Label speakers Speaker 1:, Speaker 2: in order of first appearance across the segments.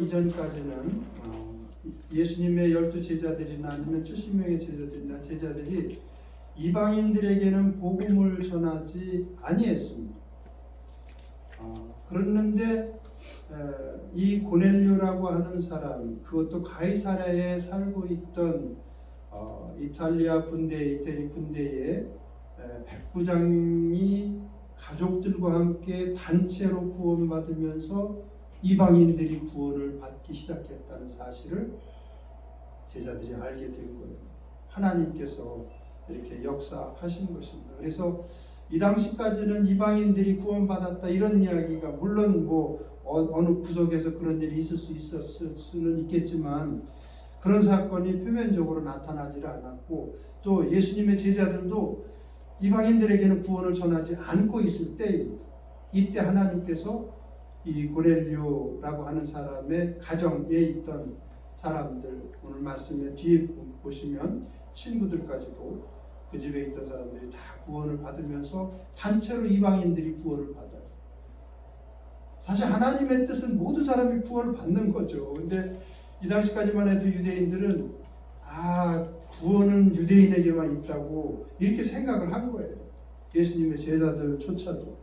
Speaker 1: 이전까지는 예수님의 12제자들이나 아니면 70명의 제자들이 이방인들에게는 복음을 전하지 아니했습니다. 그랬는데 이 고넬료라고 하는 사람, 그것도 가이사랴에 살고 있던 이태리 군대의 백부장이 가족들과 함께 단체로 구원받으면서 이방인들이 구원을 받기 시작했다는 사실을 제자들이 알게 된 거예요. 하나님께서 이렇게 역사하신 것입니다. 그래서 이 당시까지는 이방인들이 구원받았다 이런 이야기가 물론 어느 구석에서 그런 일이 있을 수 있었을 수는 있겠지만 그런 사건이 표면적으로 나타나지 않았고 또 예수님의 제자들도 이방인들에게는 구원을 전하지 않고 있을 때입니다. 이때 하나님께서 이 고넬료라고 하는 사람의 가정에 있던 사람들, 오늘 말씀에 뒤에 보시면 친구들까지도 그 집에 있던 사람들이 다 구원을 받으면서 단체로 이방인들이 구원을 받아요. 사실 하나님의 뜻은 모든 사람이 구원을 받는 거죠. 근데 이 당시까지만 해도 유대인들은 구원은 유대인에게만 있다고 이렇게 생각을 한 거예요. 예수님의 제자들조차도.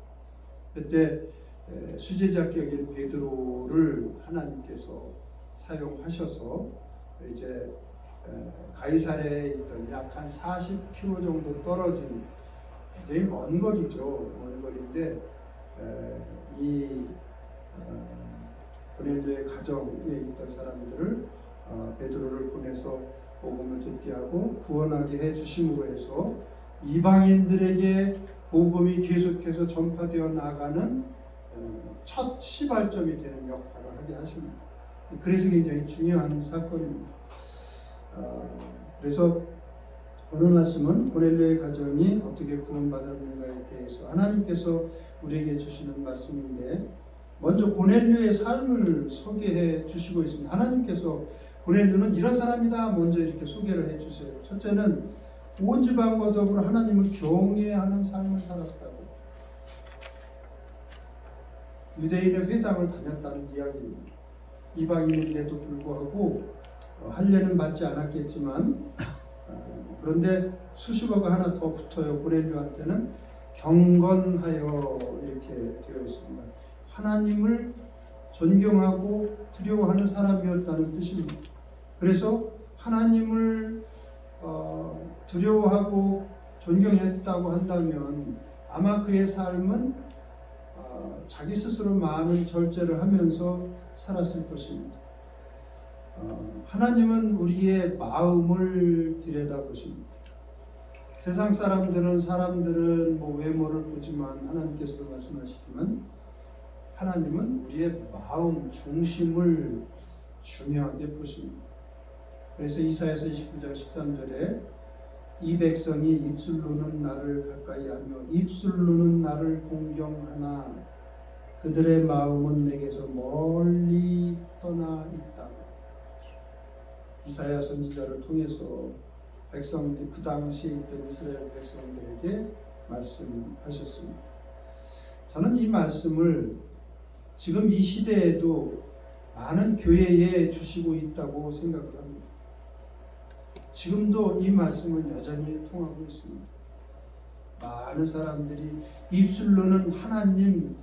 Speaker 1: 그때 수제자격인 베드로를 하나님께서 사용하셔서 이제 가이사랴에 있던 약 한 40km 정도 떨어진 굉장히 먼 거리죠. 먼 거리인데 이 고넬료의 가정에 있던 사람들을 베드로를 보내서 복음을 듣게 하고 구원하게 해주심으로 해서 이방인들에게 복음이 계속해서 전파되어 나가는 첫 시발점이 되는 역할을 하게 하십니다. 그래서 굉장히 중요한 사건입니다. 그래서 오늘 말씀은 고넬료의 가정이 어떻게 구원받았는가에 대해서 하나님께서 우리에게 주시는 말씀인데 먼저 고넬료의 삶을 소개해 주시고 있습니다. 하나님께서 고넬료는 이런 사람이다 먼저 이렇게 소개를 해 주세요. 첫째는 온 지방과 더불어 하나님을 경외하는 삶을 살았다고. 유대인의 회당을 다녔다는 이야기입니다. 이방인인데도 불구하고 할례는 받지 않았겠지만 그런데 수식어가 하나 더 붙어요. 고넬료한테는 경건하여 이렇게 되어 있습니다. 하나님을 존경하고 두려워하는 사람이었다는 뜻입니다. 그래서 하나님을 두려워하고 존경했다고 한다면 아마 그의 삶은 자기 스스로 많은 절제를 하면서 살았을 것입니다. 하나님은 우리의 마음을 들여다보십니다. 세상 사람들은 외모를 보지만 하나님께서도 말씀하시지만 하나님은 우리의 마음 중심을 중요하게 보십니다. 그래서 이사야서 29장 13절에 이 백성이 입술로는 나를 가까이하며 입술로는 나를 공경하나 그들의 마음은 내게서 멀리 떠나 있다. 이사야 선지자를 통해서 백성들 그 당시에 있던 이스라엘 백성들에게 말씀하셨습니다. 저는 이 말씀을 지금 이 시대에도 많은 교회에 주시고 있다고 생각을 합니다. 지금도 이 말씀은 여전히 통하고 있습니다. 많은 사람들이 입술로는 하나님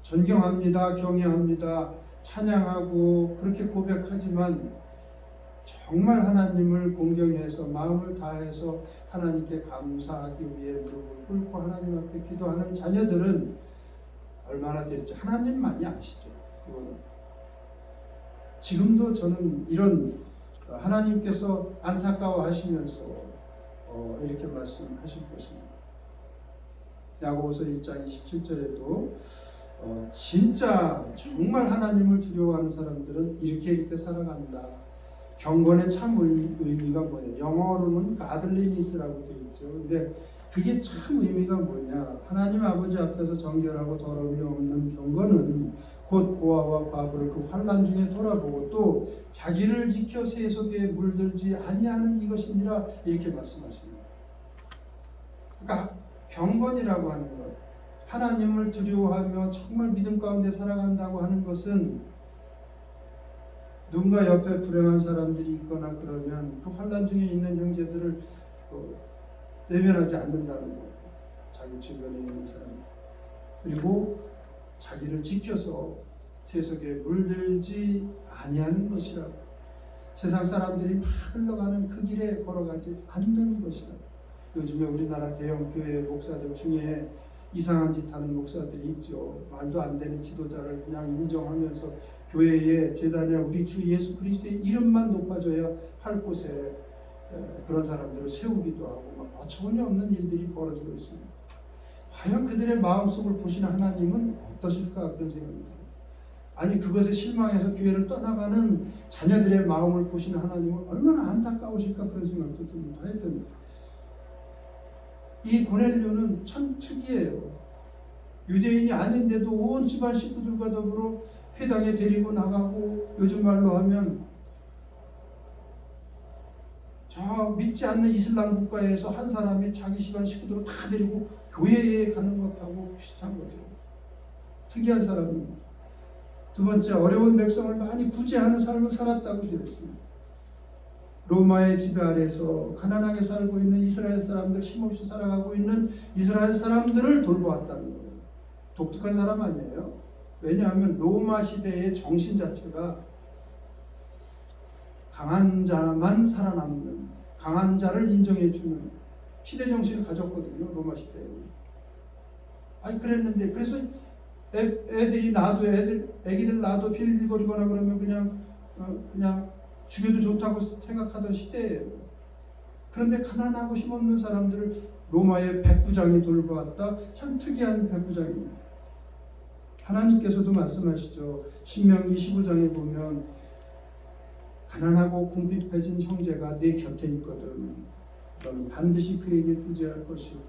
Speaker 1: 존경합니다, 경외합니다, 찬양하고 그렇게 고백하지만 정말 하나님을 공경해서 마음을 다해서 하나님께 감사하기 위해 무릎을 꿇고 하나님 앞에 기도하는 자녀들은 얼마나 될지 하나님만이 아시죠. 그거는. 지금도 저는 이런 하나님께서 안타까워하시면서 이렇게 말씀하실 것입니다. 야고보서 1장 27절에도 진짜 정말 하나님을 두려워하는 사람들은 이렇게 살아간다. 경건의 참 의미가 뭐예요? 영어로는 가들리니스라고 되어 있죠. 근데 그게 참 의미가 뭐냐? 하나님 아버지 앞에서 정결하고 더러움이 없는 경건은 곧 고아와 과부를 그 환난 중에 돌아보고 또 자기를 지켜 세속에 물들지 아니하는 이것이니라 이렇게 말씀하십니다. 그러니까 경건이라고 하는 것, 하나님을 두려워하며 정말 믿음 가운데 살아간다고 하는 것은 누군가 옆에 불행한 사람들이 있거나 그러면 그 환난 중에 있는 형제들을 외면하지 않는다는 거예요. 자기 주변에 있는 사람. 그리고 자기를 지켜서 세속에 물들지 아니하는 것이라고. 세상 사람들이 막 흘러가는 그 길에 걸어가지 않는 것이라고. 요즘에 우리나라 대형 교회 목사들 중에 이상한 짓 하는 목사들이 있죠. 말도 안 되는 지도자를 그냥 인정하면서 교회에 재단에 우리 주 예수 그리스도의 이름만 높아져야 할 곳에 그런 사람들을 세우기도 하고 막 어처구니없는 일들이 벌어지고 있습니다. 과연 그들의 마음속을 보시는 하나님은 어떠실까 그런 생각이 들어요. 아니 그것에 실망해서 교회를 떠나가는 자녀들의 마음을 보시는 하나님은 얼마나 안타까우실까 그런 생각도 듭니다. 하여튼 이 고넬료는 참 특이해요. 유대인이 아닌데도 온 집안 식구들과 더불어 회당에 데리고 나가고 요즘 말로 하면 저 믿지 않는 이슬람 국가에서 한 사람이 자기 집안 식구들을 다 데리고 교회에 가는 것하고 비슷한 거죠. 특이한 사람입니다. 두 번째, 어려운 백성을 많이 구제하는 삶을 살았다고 되어 있습니다. 로마의 지배 아래서 가난하게 살고 있는 이스라엘 사람들, 힘없이 살아가고 있는 이스라엘 사람들을 돌보았다는 거예요. 독특한 사람 아니에요. 왜냐하면 로마 시대의 정신 자체가 강한 자만 살아남는, 강한 자를 인정해주는 시대 정신을 가졌거든요. 로마 시대에는. 아니 그랬는데 그래서 애기들 낳아도 빌빌거리거나 그러면 그냥 죽여도 좋다고 생각하던 시대예요. 그런데 가난하고 힘없는 사람들을 로마의 백부장이 돌보았다. 참 특이한 백부장입니다. 하나님께서도 말씀하시죠. 신명기 15장에 보면 가난하고 궁핍해진 형제가 내 곁에 있거든. 너는 반드시 그에게 구제할 것이요.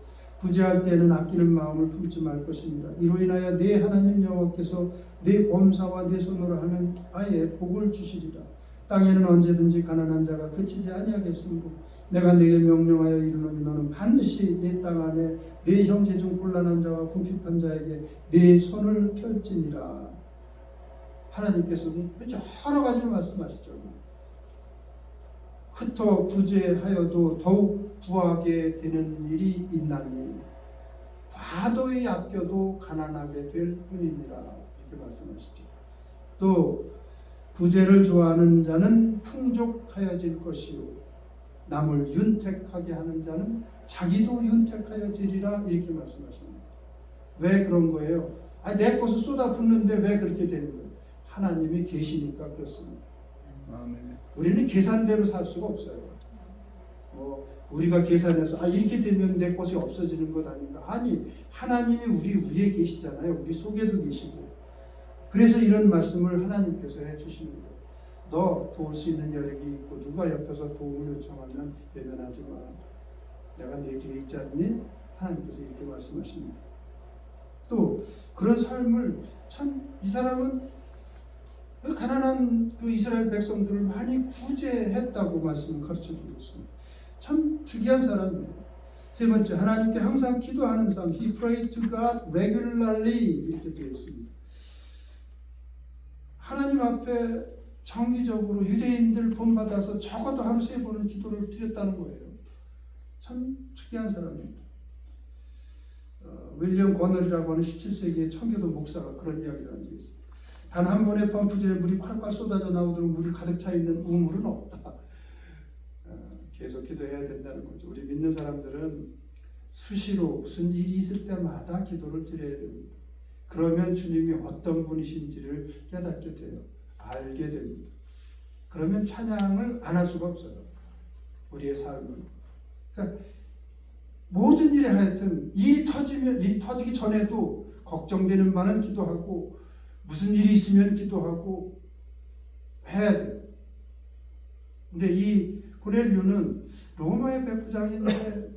Speaker 1: 구제할 때는 아끼는 마음을 품지 말 것입니다. 이로 인하여 내 하나님 여호와께서 내 범사와 내 손으로 하는 아예 복을 주시리라. 땅에는 언제든지 가난한 자가 그치지 아니하겠으므로 내가 네게 명령하여 이르노니 너는 반드시 내 땅 안에 네 형제 중 곤란한 자와 궁핍한 자에게 네 손을 펼지니라. 하나님께서는 여러 가지를 말씀하시죠. 흩어 구제하여도 더욱 구하게 되는 일이 있나니 과도히 아껴도 가난하게 될 뿐이니라. 이렇게 말씀하시죠. 또 구제를 좋아하는 자는 풍족하여질 것이요 남을 윤택하게 하는 자는 자기도 윤택하여지리라. 이렇게 말씀하십니다. 왜 그런 거예요? 내 것을 쏟아붓는데 왜 그렇게 되는 거예요? 하나님이 계시니까 그렇습니다. 아멘. 우리는 계산대로 살 수가 없어요. 우리가 계산해서 이렇게 되면 내 것이 없어지는 것 아닌가? 아니, 하나님이 우리 위에 계시잖아요. 우리 속에도 계시고. 그래서 이런 말씀을 하나님께서 해주시는 거예요. 너 도울 수 있는 여력이 있고 누가 옆에서 도움을 요청하면 외면하지 마. 내가 내 뒤에 있지 않니? 하나님께서 이렇게 말씀하십니다. 또 그런 삶을 참 이 사람은 가난한 그 이스라엘 백성들을 많이 구제했다고 말씀을 가르쳐주고 있습니다. 참 특이한 사람이에요. 세 번째, 하나님께 항상 기도하는 삶. He prayed to God regularly 이렇게 되어 있습니다. 하나님 앞에 정기적으로 유대인들 본받아서 적어도 하루 3번은 기도를 드렸다는 거예요. 참 특이한 사람입니다. 윌리엄 거널이라고 하는 17세기의 청교도 목사가 그런 이야기를 한 적이 있습니다. 단 한 번의 펌프질에 물이 콸콸 쏟아져 나오도록 물이 가득 차 있는 우물은 없다. 계속 기도해야 된다는 거죠. 우리 믿는 사람들은 수시로 무슨 일이 있을 때마다 기도를 드려야 됩니다. 그러면 주님이 어떤 분이신지를 깨닫게 돼요. 알게 됩니다. 그러면 찬양을 안 할 수가 없어요. 우리의 삶은. 그러니까 모든 일에 하여튼 일이 터지기 전에도 걱정되는 바는 기도하고 무슨 일이 있으면 기도하고 해야 돼요. 근데 이 고넬료는 로마의 백부장인데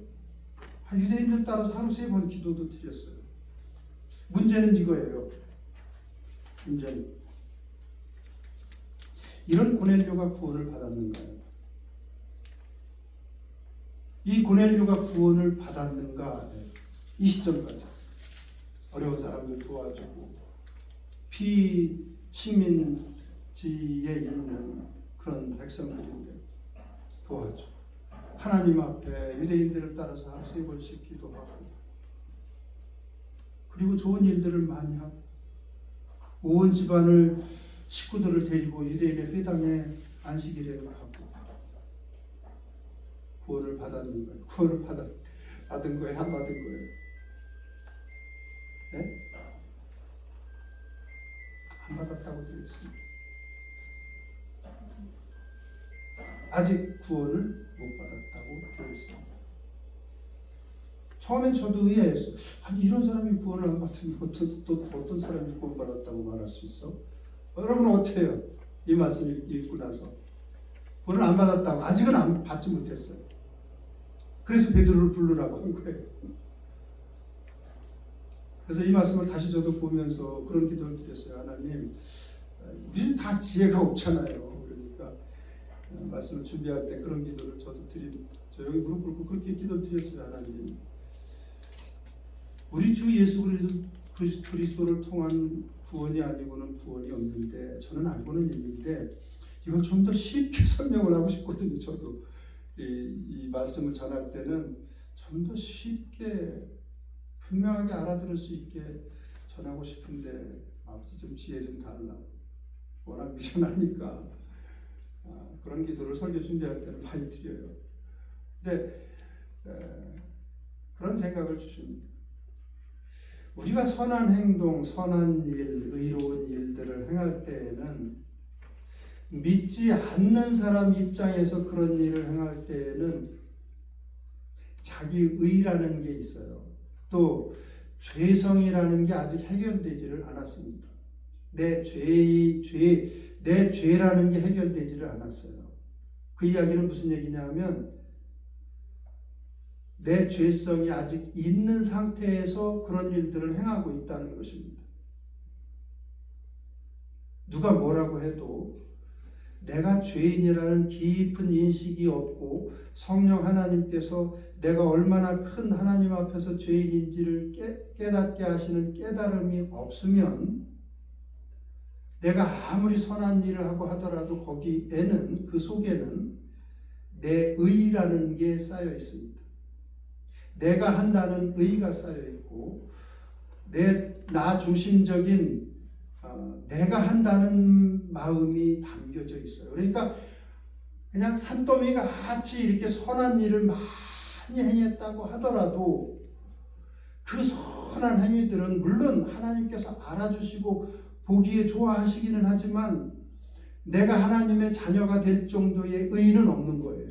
Speaker 1: 유대인들 따라서 하루 3번 기도도 드렸어요. 문제는 이거예요. 문제는 이런 고넬료가 구원을 받았는가요? 이 고넬료가 구원을 받았는가? 이 시점까지 어려운 사람들 도와주고 피식민 있는 그런 백성들인데 도와줘. 하나님 앞에 유대인들을 따라서 하루 3번씩 기도하고, 그리고 좋은 일들을 많이 하고, 온 집안을 식구들을 데리고 유대인의 회당에 안식일에 가고 구원을 받았는 거예요. 구원을 받은 거예요? 안 받은 거예요? 네? 안 받았다고 들었습니다. 아직 구원을 못 받았다고 들었습니다. 처음엔 저도 의아했어요. 아니, 이런 사람이 구원을 안 받으면 어떤 사람이 구원받았다고 말할 수 있어? 여러분은 어때요? 이 말씀을 읽고 나서 구원을 안 받았다고, 아직은 받지 못했어요. 그래서 베드로를 부르라고 한 거예요. 그래서 이 말씀을 다시 저도 보면서 그런 기도를 드렸어요. 하나님, 우리는 다 지혜가 없잖아요. 그러니까 말씀을 준비할 때 그런 기도를 저도 드립니다. 저 여기 무릎 꿇고 그렇게 기도 드렸어요. 하나님, 우리 주 예수 그리스도를 통한 구원이 아니고는 구원이 없는데, 저는 알고는 있는데 이걸 좀 더 쉽게 설명을 하고 싶거든요. 저도 이 말씀을 전할 때는 좀 더 쉽게 분명하게 알아들을 수 있게 전하고 싶은데, 아버지 좀 지혜 좀 달라. 워낙 미련하니까 그런 기도를 설교 준비할 때는 많이 드려요. 근데 그런 생각을 주십니다. 우리가 선한 행동, 선한 일, 의로운 일들을 행할 때에는, 믿지 않는 사람 입장에서 그런 일을 행할 때에는 자기 의라는 게 있어요. 또 죄성이라는 게 아직 해결되지를 않았습니다. 내 죄라는 게 해결되지를 않았어요. 그 이야기는 무슨 얘기냐면, 내 죄성이 아직 있는 상태에서 그런 일들을 행하고 있다는 것입니다. 누가 뭐라고 해도 내가 죄인이라는 깊은 인식이 없고, 성령 하나님께서 내가 얼마나 큰 하나님 앞에서 죄인인지를 깨닫게 하시는 깨달음이 없으면, 내가 아무리 선한 일을 하고 하더라도 거기에는, 그 속에는 내 의라는 게 쌓여 있습니다. 내가 한다는 의가 쌓여 있고, 나 중심적인 내가 한다는 마음이 담겨져 있어요. 그러니까 그냥 산더미가 같이 이렇게 선한 일을 많이 행했다고 하더라도, 그 선한 행위들은 물론 하나님께서 알아주시고 보기에 좋아하시기는 하지만, 내가 하나님의 자녀가 될 정도의 의는 없는 거예요.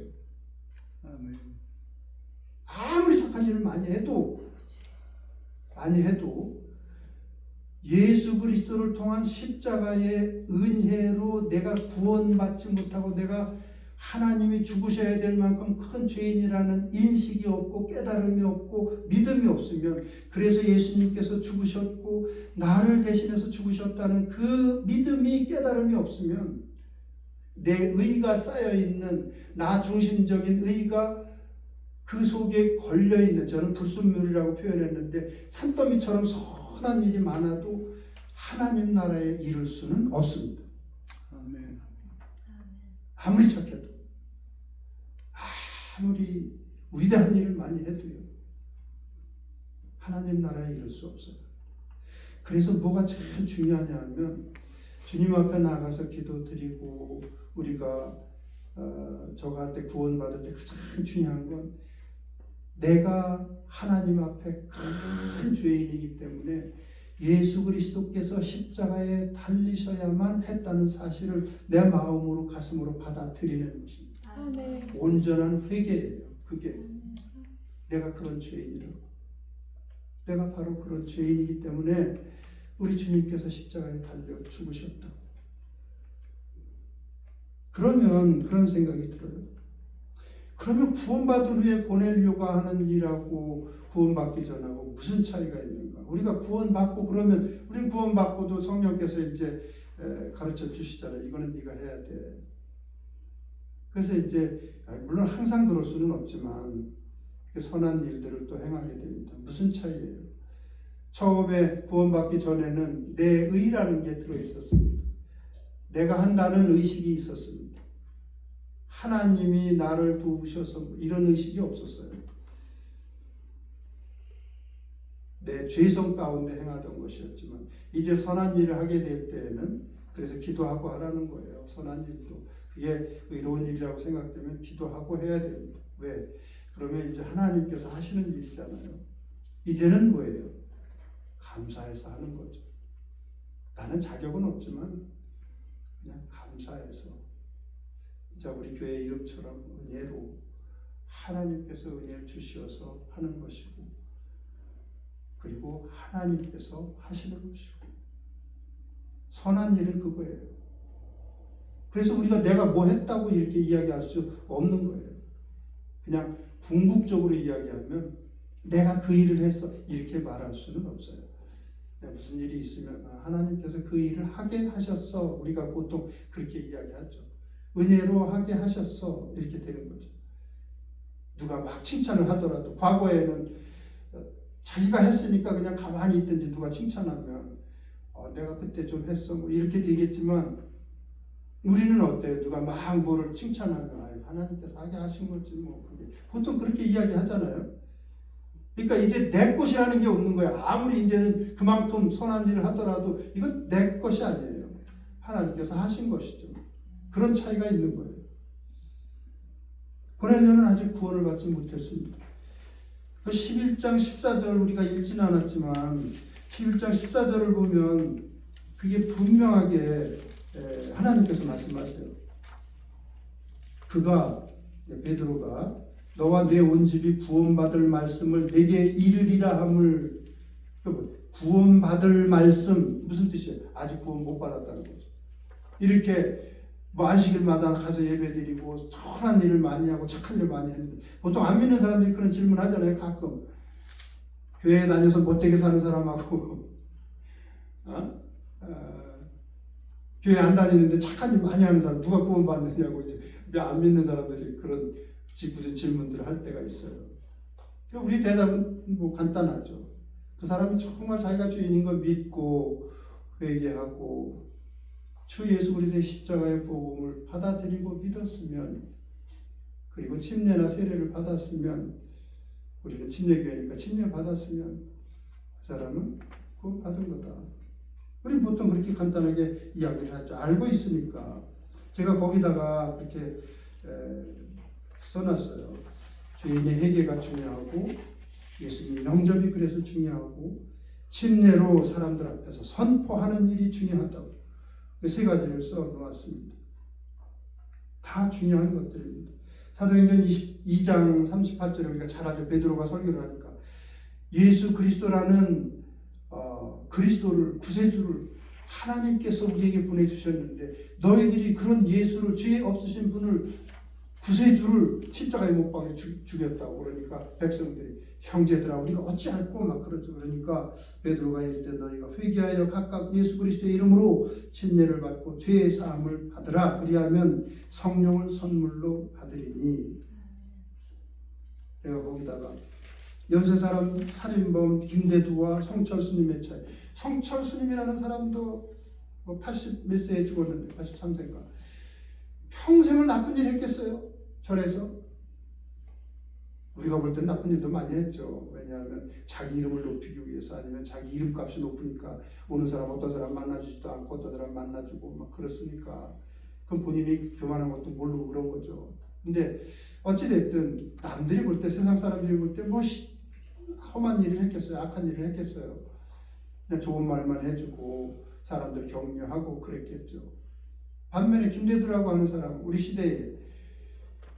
Speaker 1: 아무리 착한 일을 많이 해도 예수 그리스도를 통한 십자가의 은혜로 내가 구원받지 못하고, 내가 하나님이 죽으셔야 될 만큼 큰 죄인이라는 인식이 없고, 깨달음이 없고, 믿음이 없으면, 그래서 예수님께서 죽으셨고 나를 대신해서 죽으셨다는 그 믿음이, 깨달음이 없으면, 내 의가 쌓여있는, 나 중심적인 의가 그 속에 걸려있는, 저는 불순물이라고 표현했는데, 산더미처럼 선한 일이 많아도 하나님 나라에 이룰 수는 없습니다. 아멘. 아무리 착해도, 아무리 위대한 일을 많이 해도요, 하나님 나라에 이룰 수 없어요. 그래서 뭐가 제일 중요하냐 하면, 주님 앞에 나가서 기도드리고 우리가 저거 할 때, 구원받을 때 가장 중요한 건, 내가 하나님 앞에 큰 죄인이기 때문에 예수 그리스도께서 십자가에 달리셔야만 했다는 사실을 내 마음으로, 가슴으로 받아들이는 것입니다. 아멘. 온전한 회개예요. 그게 내가 그런 죄인이라고, 내가 바로 그런 죄인이기 때문에 우리 주님께서 십자가에 달려 죽으셨다. 그러면 그런 생각이 들어요. 그러면 구원받은 후에 보내려고 하는 일하고 구원받기 전하고 무슨 차이가 있는가? 우리가 구원받고, 그러면 우리는 구원받고도 성령께서 이제 가르쳐 주시잖아요. 이거는 네가 해야 돼. 그래서 이제 물론 항상 그럴 수는 없지만 선한 일들을 또 행하게 됩니다. 무슨 차이예요? 처음에 구원받기 전에는 내 의라는 게 들어있었습니다. 내가 한다는 의식이 있었습니다. 하나님이 나를 도우셔서 이런 의식이 없었어요. 내 죄성 가운데 행하던 것이었지만 이제 선한 일을 하게 될 때에는 그래서 기도하고 하라는 거예요. 선한 일도 그게 의로운 일이라고 생각되면 기도하고 해야 됩니다. 왜? 그러면 이제 하나님께서 하시는 일이잖아요. 이제는 뭐예요? 감사해서 하는 거죠. 나는 자격은 없지만 그냥 감사해서 진짜 우리 교회 이름처럼 은혜로 하나님께서 은혜를 주셔서 하는 것이고 그리고 하나님께서 하시는 것이고 선한 일은 그거예요. 그래서 우리가 내가 뭐 했다고 이렇게 이야기할 수 없는 거예요. 그냥 궁극적으로 이야기하면 내가 그 일을 했어 이렇게 말할 수는 없어요. 무슨 일이 있으면 하나님께서 그 일을 하게 하셨어. 우리가 보통 그렇게 이야기하죠. 은혜로 하게 하셨어. 이렇게 되는 거죠. 누가 막 칭찬을 하더라도 과거에는 자기가 했으니까 그냥 가만히 있든지 누가 칭찬하면 내가 그때 좀 했어 뭐 이렇게 되겠지만 우리는 어때요? 누가 막 뭐를 칭찬하면 하나님께서 하게 하신 거지 뭐 그게 보통 그렇게 이야기하잖아요. 그러니까 이제 내 것이라는 게 없는 거야. 아무리 이제는 그만큼 선한 일을 하더라도 이건 내 것이 아니에요. 하나님께서 하신 것이죠. 그런 차이가 있는 거예요. 고넬료는 아직 구원을 받지 못했습니다. 그 11장 14절 우리가 읽지는 않았지만 11장 14절을 보면 그게 분명하게 하나님께서 말씀하세요. 베드로가 너와 내 온 집이 구원받을 말씀을 내게 이르리라 함을 구원받을 말씀 무슨 뜻이에요? 아직 구원 못 받았다는 거죠. 이렇게 뭐 안식일마다 가서 예배드리고 선한 일을 많이 하고 착한 일 많이 했는데 보통 안 믿는 사람들이 그런 질문 하잖아요. 가끔 교회에 다녀서 못되게 사는 사람하고 교회 안 다니는데 착한 일 많이 하는 사람 누가 구원받느냐고 이제 안 믿는 사람들이 그런 짓궂은 질문들을 할 때가 있어요. 우리 대답은 뭐 간단하죠. 그 사람이 정말 자기가 주인인 걸 믿고 회개하고 주 예수 그리스도의 십자가의 복음을 받아들이고 믿었으면 그리고 침례나 세례를 받았으면 우리는 침례교회니까 침례 받았으면 그 사람은 구원 받은 거다. 우리는 보통 그렇게 간단하게 이야기를 하죠. 알고 있으니까. 제가 거기다가 그렇게 써놨어요. 죄인의 회개가 중요하고 예수님 영접이 그래서 중요하고 침례로 사람들 앞에서 선포하는 일이 중요하다고 세 가지를 써놓았습니다. 다 중요한 것들입니다. 사도행전 22장 38절에 우리가 잘 알죠. 베드로가 설교를 하니까 예수 그리스도라는 그리스도를 구세주를 하나님께서 우리에게 보내주셨는데 너희들이 그런 예수를 죄 없으신 분을 구세주를 십자가에 못 박아 죽였다고 그러니까 백성들이 형제들아 우리가 어찌할꼬 막 그러죠. 그러니까 베드로가 이르되 너희가 회개하여 각각 예수 그리스도의 이름으로 침례를 받고 죄의 사함을 받으라. 그리하면 성령을 선물로 받으리니. 제가 거기다가 연세사람 살인범 김대두와 성철스님의 차이. 성철스님이라는 사람도 뭐 80 몇 세에 죽었는데 83세인가 평생을 나쁜 일 했겠어요? 절에서 우리가 볼 땐 나쁜 일도 많이 했죠. 왜냐하면 자기 이름을 높이기 위해서 아니면 자기 이름값이 높으니까 오는 사람 어떤 사람 만나주지도 않고 어떤 사람 만나주고 막 그렇으니까 그럼 본인이 교만한 것도 모르고 그런 거죠. 근데 어찌됐든 남들이 볼 때 세상 사람들이 볼 때 뭐 험한 일을 했겠어요? 악한 일을 했겠어요? 그냥 좋은 말만 해주고 사람들 격려하고 그랬겠죠. 반면에 김대두라고 하는 사람 우리 시대에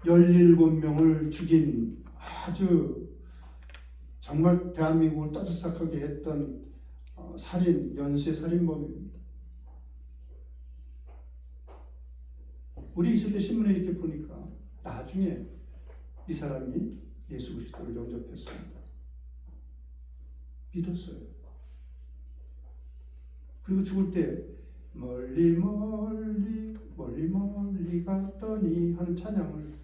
Speaker 1: 17명을 죽인 아주 정말 대한민국을 떠들썩하게 했던 연쇄 살인범입니다. 우리 있을 때 신문에 이렇게 보니까 나중에 이 사람이 예수 그리스도를 영접했습니다. 믿었어요. 그리고 죽을 때 멀리 멀리 멀리 멀리 갔더니 하는 찬양을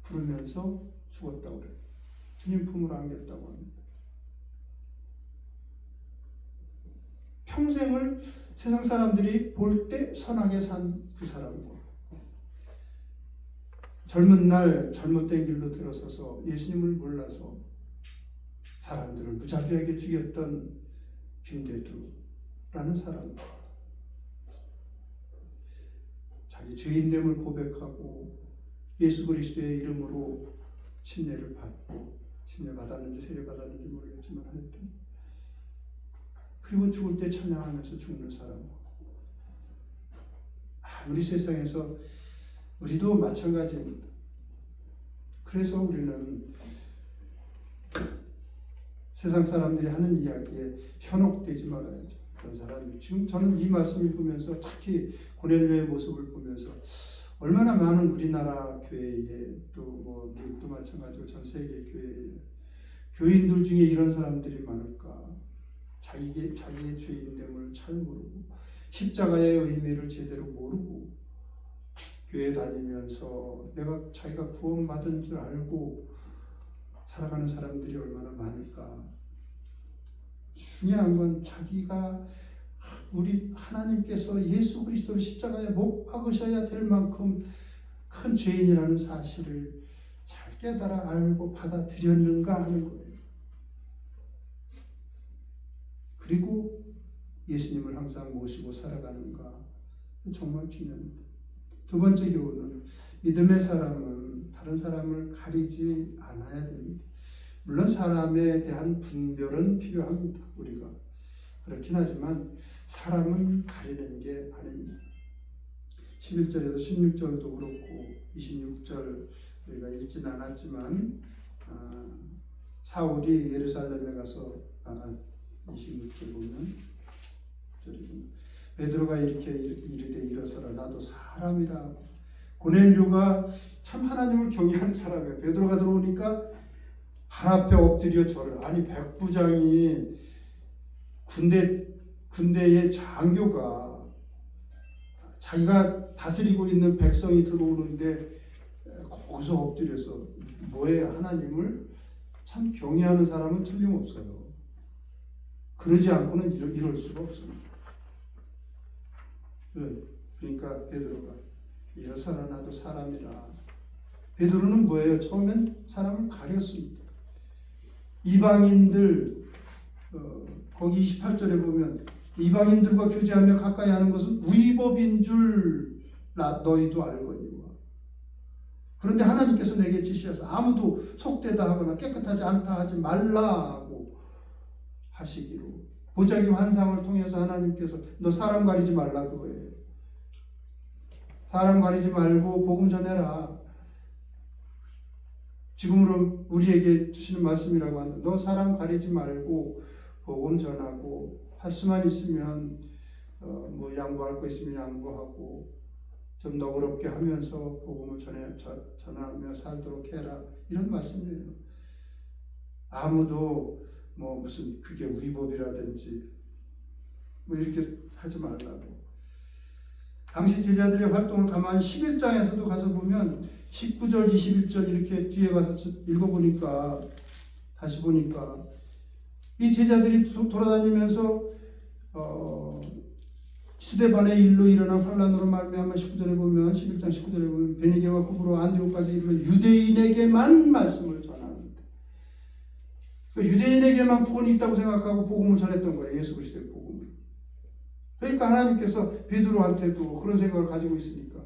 Speaker 1: 부르면서 죽었다고 그래요. 주님 품으로 안겼다고 합니다. 평생을 세상 사람들이 볼 때 선하게 산 그 사람과 젊은 날 잘못된 길로 들어서서 예수님을 몰라서 사람들을 무자비하게 죽였던 김대두라는 사람, 자기 죄인됨을 고백하고 예수 그리스도의 이름으로 침례를 받고, 침례 받았는지 세례 받았는지 모르겠지만 하여튼, 그리고 죽을 때 찬양하면서 죽는 사람. 우리 세상에서 우리도 마찬가지입니다. 그래서 우리는 세상 사람들이 하는 이야기에 현혹되지 말아야죠. 어떤 사람이 지금 저는 이 말씀 읽으면서 특히 고넬료의 모습을 보면서 얼마나 많은 우리나라 교회에 또 뭐 미국도 마찬가지고 전 세계 교회에 교인들 중에 이런 사람들이 많을까? 자기의 죄인됨을 잘 모르고 십자가의 의미를 제대로 모르고 교회 다니면서 자기가 구원받은 줄 알고 살아가는 사람들이 얼마나 많을까? 중요한 건 자기가 우리 하나님께서 예수 그리스도를 십자가에 못 박으셔야 될 만큼 큰 죄인이라는 사실을 잘 깨달아 알고 받아들였는가 하는 거예요. 그리고 예수님을 항상 모시고 살아가는가, 정말 중요합니다. 두 번째 교훈은 믿음의 사람은 다른 사람을 가리지 않아야 됩니다. 물론 사람에 대한 분별은 필요합니다. 우리가 그렇긴 하지만 사람은 가리는 게 아닙니다. 11절에서 16절도 그렇고 26절 우리가 읽진 않았지만 사울이 예루살렘에 가서 26절 보면 베드로가 이렇게 이르되 일어서라 나도 사람이라. 고넬료가 참 하나님을 경외하는 사람이에요. 베드로가 들어오니까 발 앞에 엎드려 절을. 아니 백부장이 군대의 장교가 자기가 다스리고 있는 백성이 들어오는데 거기서 엎드려서 뭐에 하나님을 참 경외하는 사람은 틀림없어요. 그러지 않고는 이럴 수가 없습니다. 그러니까 베드로가 일어서라 나도 사람이라. 베드로는 뭐예요? 처음엔 사람을 가렸습니다. 이방인들 거기 28절에 보면 이방인들과 교제하며 가까이 하는 것은 위법인 줄 너희도 알거니와. 그런데 하나님께서 내게 지시하사 아무도 속되다 하거나 깨끗하지 않다 하지 말라고 하시기로. 보자기 환상을 통해서 하나님께서 너 사람 가리지 말라 그거예요. 사람 가리지 말고 복음 전해라. 지금으로 우리에게 주시는 말씀이라고 하는데 너 사람 가리지 말고 복음 전하고 할 수만 있으면 뭐 양보할 거 있으면 양보하고 좀 너그럽게 하면서 복음을 전하며 살도록 해라. 이런 말씀이에요. 아무도 뭐 무슨 그게 위법이라든지 뭐 이렇게 하지 말라고. 당시 제자들의 활동을 가만히 11장에서도 가서 보면 19절, 21절 이렇게 뒤에 가서 읽어보니까 다시 보니까 이 제자들이 돌아다니면서 스데반의 일로 일어난 환란으로 말미암아 19절에 보면 11장 19절에 보면 베니게와 구브로 안디옥까지 이르러 유대인에게만 말씀을 전합니다. 유대인에게만 구원이 있다고 생각하고 복음을 전했던 거예요. 예수 그리스도의 복음을. 그러니까 하나님께서 베드로한테도 그런 생각을 가지고 있으니까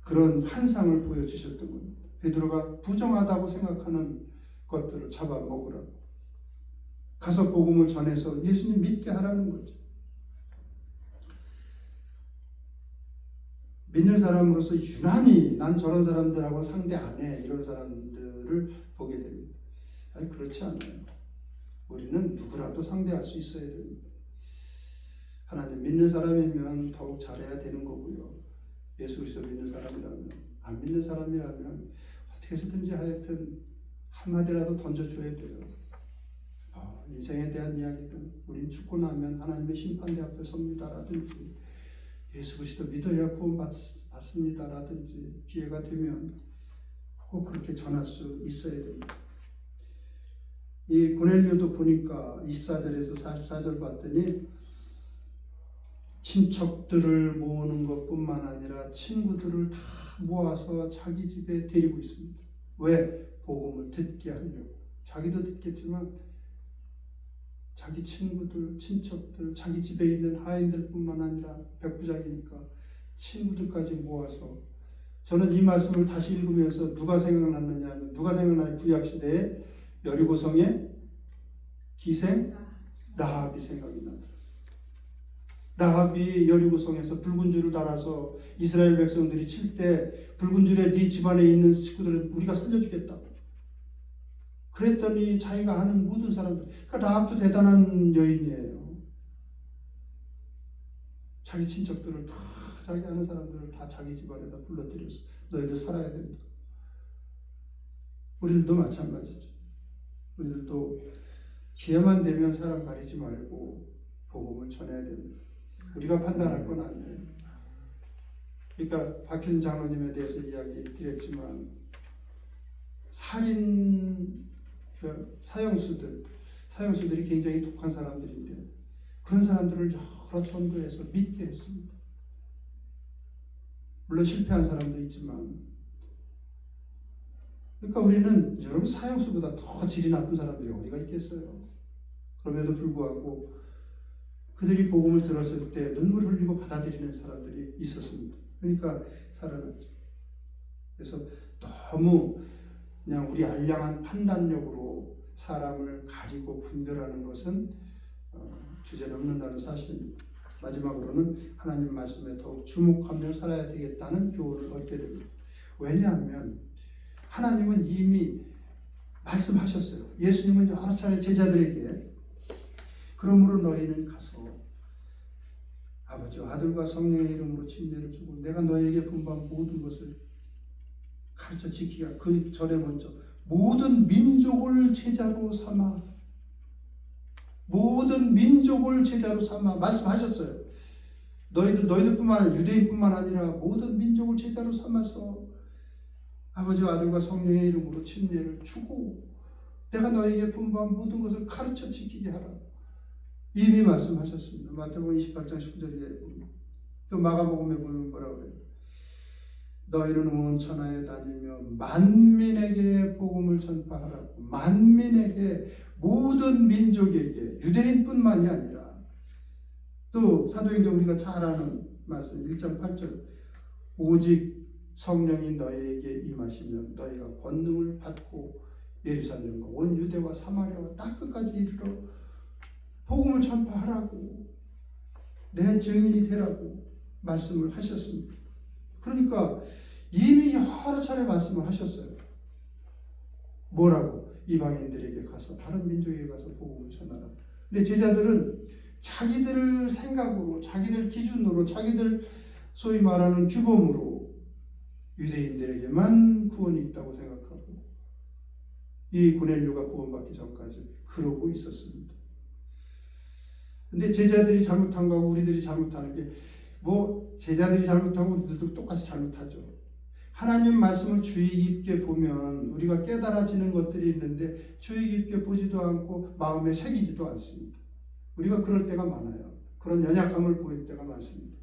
Speaker 1: 그런 환상을 보여주셨던 겁니다. 베드로가 부정하다고 생각하는 것들을 잡아먹으라고. 가서 복음을 전해서 예수님 믿게 하라는 거죠. 믿는 사람으로서 유난히 난 저런 사람들하고 상대 안 해. 이런 사람들을 보게 됩니다. 아니 그렇지 않아요. 우리는 누구라도 상대할 수 있어야 됩니다. 하나님 믿는 사람이면 더욱 잘해야 되는 거고요. 예수 그리스도 믿는 사람이라면, 안 믿는 사람이라면 어떻게 해서든지 하여튼 한마디라도 던져줘야 돼요. 인생에 대한 이야기든 우린 죽고 나면 하나님의 심판대 앞에 섭니다라든지 예수 그리스도 믿어야 구원 받습니다라든지 기회가 되면 꼭 그렇게 전할 수 있어야 됩니다. 이 고넬료도 보니까 24절에서 44절 봤더니 친척들을 모으는 것뿐만 아니라 친구들을 다 모아서 자기 집에 데리고 있습니다. 왜? 복음을 듣게 하려고. 자기도 듣겠지만 자기 친구들, 친척들, 자기 집에 있는 하인들뿐만 아니라 백부장이니까 친구들까지 모아서, 저는 이 말씀을 다시 읽으면서 누가 생각났느냐 하면, 누가 생각나요? 구약시대에 여리고성의 기생 라합이 생각이 나더라고요. 라합이 여리고성에서 붉은 줄을 달아서 이스라엘 백성들이 칠 때 붉은 줄에 네 집안에 있는 식구들은 우리가 살려주겠다. 그랬더니 자기가 아는 모든 사람들, 그러니까 라합도 대단한 여인이에요. 자기 친척들을 다, 자기 아는 사람들을 다 자기 집안에다 불러들여서 너희들 살아야 된다. 우리들도 마찬가지죠. 우리들도 기회만 되면 사람 가리지 말고 복음을 전해야 됩니다. 우리가 판단할 건 아니에요. 그러니까 박효진 장로님에 대해서 이야기 드렸지만, 살인 사형수들이 굉장히 독한 사람들인데 그런 사람들을 여러 전도해서 믿게 했습니다. 물론 실패한 사람도 있지만, 그러니까 우리는 여러분 사형수보다 더 질이 나쁜 사람들이 어디가 있겠어요. 그럼에도 불구하고 그들이 복음을 들었을 때 눈물을 흘리고 받아들이는 사람들이 있었습니다. 그러니까 살아났죠. 그래서 너무 그냥 우리 알량한 판단력으로 사람을 가리고 분별하는 것은 주제넘는다는 사실입니다. 마지막으로는 하나님 말씀에 더욱 주목하며 살아야 되겠다는 교훈을 얻게 됩니다. 왜냐하면 하나님은 이미 말씀하셨어요. 예수님은 여러 차례 제자들에게 그러므로 너희는 가서 아버지와 아들과 성령의 이름으로 침례를 주고 내가 너에게 분부한 모든 것을 가르쳐 지키게. 그 전에 먼저 모든 민족을 제자로 삼아, 모든 민족을 제자로 삼아 말씀하셨어요. 너희들뿐만 아니라 유대인뿐만 아니라 모든 민족을 제자로 삼아서 아버지와 아들과 성령의 이름으로 침례를 주고 내가 너에게 분부한 모든 것을 가르쳐 지키게 하라. 이미 말씀하셨습니다. 마태복음 28장 19절에 보면, 또 마가복음에 보면 뭐라고 그래요? 너희는 온 천하에 다니며 만민에게 복음을 전파하라고. 만민에게, 모든 민족에게, 유대인뿐만이 아니라, 또 사도행전 우리가 잘 아는 말씀 1장 8절, 오직 성령이 너희에게 임하시면 너희가 권능을 받고 예루살렘과 온 유대와 사마리아와 땅 끝까지 이르러 복음을 전파하라고, 내 증인이 되라고 말씀을 하셨습니다. 그러니까 이미 여러 차례 말씀을 하셨어요. 뭐라고? 이방인들에게 가서, 다른 민족에게 가서 복음을 전하라. 근데 제자들은 자기들 생각으로, 자기들 기준으로, 자기들 소위 말하는 규범으로 유대인들에게만 구원이 있다고 생각하고, 이 고넬료가 구원받기 전까지 그러고 있었습니다. 근데 제자들이 잘못한 거하고 우리들이 잘못하는 게, 제자들이 잘못하고 우리들도 똑같이 잘못하죠. 하나님 말씀을 주의 깊게 보면 우리가 깨달아지는 것들이 있는데 주의 깊게 보지도 않고 마음에 새기지도 않습니다. 우리가 그럴 때가 많아요. 그런 연약함을 보일 때가 많습니다.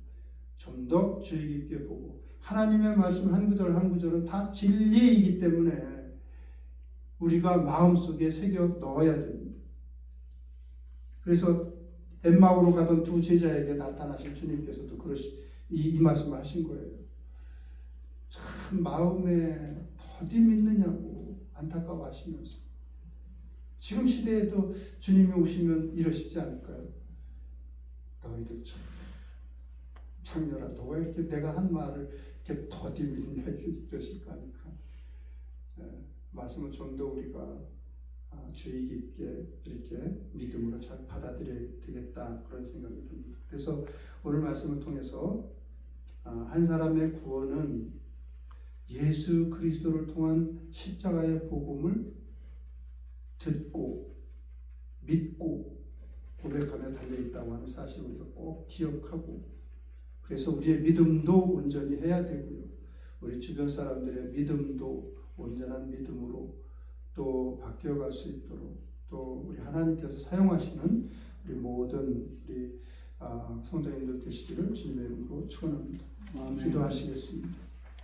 Speaker 1: 좀 더 주의 깊게 보고, 하나님의 말씀 한 구절 한 구절은 다 진리이기 때문에 우리가 마음속에 새겨 넣어야 됩니다. 그래서 엠마오로 가던 두 제자에게 나타나신 주님께서도 이 말씀을 하신 거예요. 참 마음에 더디 믿느냐고 안타까워하시면서, 지금 시대에도 주님이 오시면 이러시지 않을까요? 너희들 참 창녀라, 너가 이렇게 내가 한 말을 이렇게 더디 믿느냐 이러실까 하니까, 말씀을 좀 더 우리가 주의 깊게 이렇게 믿음으로 잘 받아들여야 되겠다, 그런 생각이 듭니다. 그래서 오늘 말씀을 통해서 한 사람의 구원은 예수 그리스도를 통한 십자가의 복음을 듣고 믿고 고백하며 달려있다고 하는 사실을 우리가 꼭 기억하고, 그래서 우리의 믿음도 온전히 해야 되고요, 우리 주변 사람들의 믿음도 온전한 믿음으로 또 바뀌어갈 수 있도록, 또 또 우리 하나님께서 사용하시는 우리 모든 우리 성도님들 되시기를 주님의 이름으로 축원합니다. 기도하시겠습니다.